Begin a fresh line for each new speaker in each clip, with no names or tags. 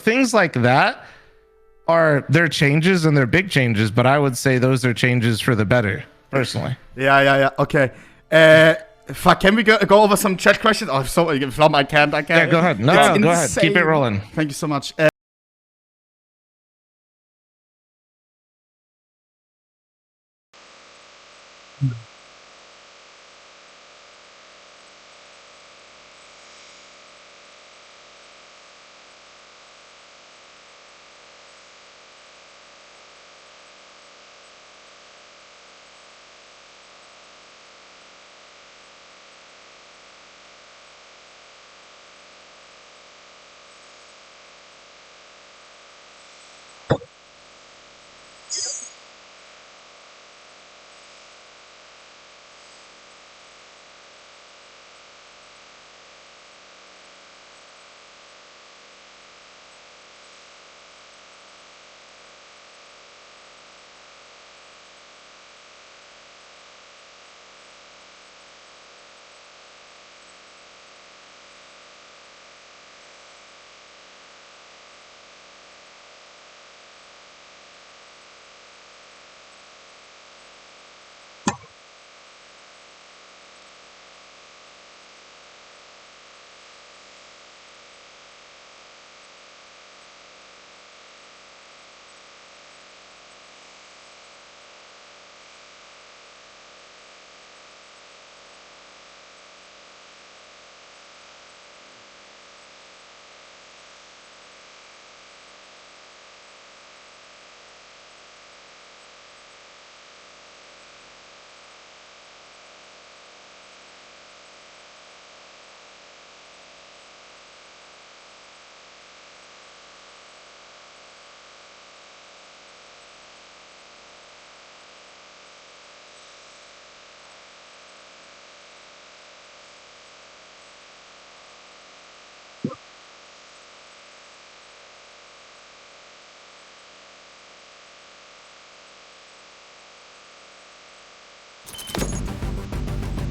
things like that they're changes and they're big changes, but I would say those are changes for the better, personally.
Yeah. Okay. Fuck, can we go over some chat questions? Oh, so Flom, I can't.
Yeah, go ahead. No, go ahead. Keep it rolling.
Thank you so much.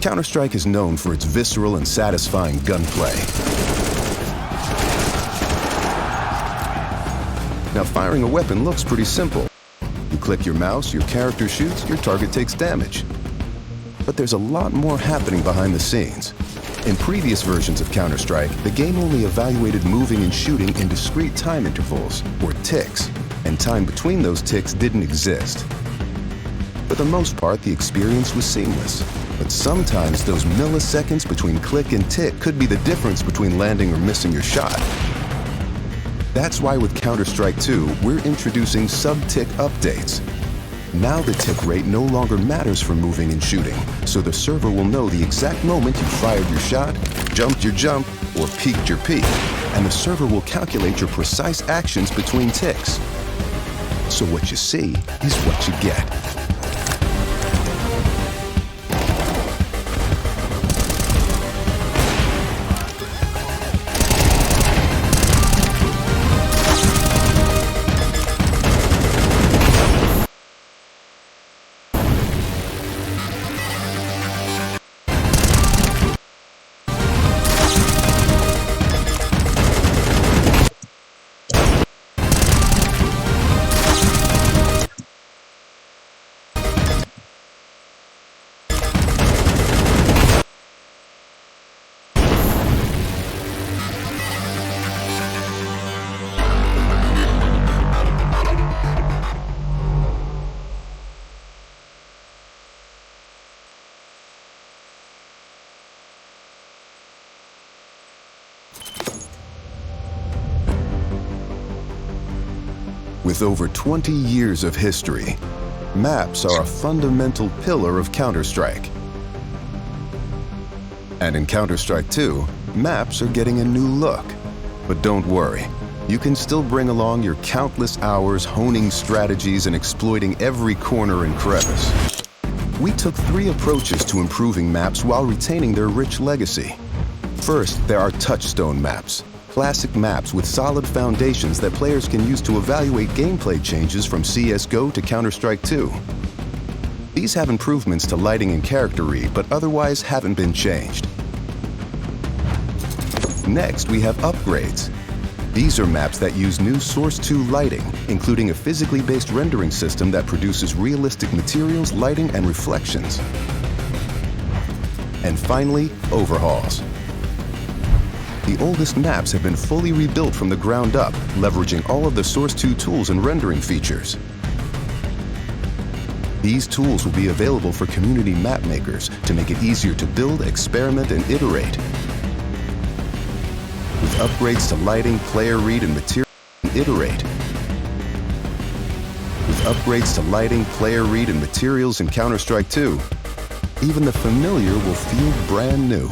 Counter-Strike is known for its visceral and satisfying gunplay. Now, firing a weapon looks pretty simple. You click your mouse, your character shoots, your target takes damage. But there's a lot more happening behind the scenes. In previous versions of Counter-Strike, the game only evaluated moving and shooting in discrete time intervals, or ticks, and time between those ticks didn't exist. For the most part, the experience was seamless. But sometimes those milliseconds between click and tick could be the difference between landing or missing your shot. That's why with Counter-Strike 2, we're introducing sub-tick updates. Now the tick rate no longer matters for moving and shooting, so the server will know the exact moment you fired your shot, jumped your jump, or peeked your peek, and the server will calculate your precise actions between ticks. So what you see is what you get. With over 20 years of history, maps are a fundamental pillar of Counter-Strike. And in Counter-Strike 2, maps are getting a new look. But don't worry, you can still bring along your countless hours honing strategies and exploiting every corner and crevice. We took 3 approaches to improving maps while retaining their rich legacy. First, there are touchstone maps. Classic maps with solid foundations that players can use to evaluate gameplay changes from CS:GO to Counter-Strike 2. These have improvements to lighting and character read, but otherwise haven't been changed. Next, we have upgrades. These are maps that use new Source 2 lighting, including a physically based rendering system that produces realistic materials, lighting, and reflections. And finally, overhauls. The oldest maps have been fully rebuilt from the ground up, leveraging all of the Source 2 tools and rendering features. These tools will be available for community map makers to make it easier to build, experiment, and iterate. With upgrades to lighting, player read, and material, iterate. With upgrades to lighting, player read, and materials in Counter-Strike 2, even the familiar will feel brand new.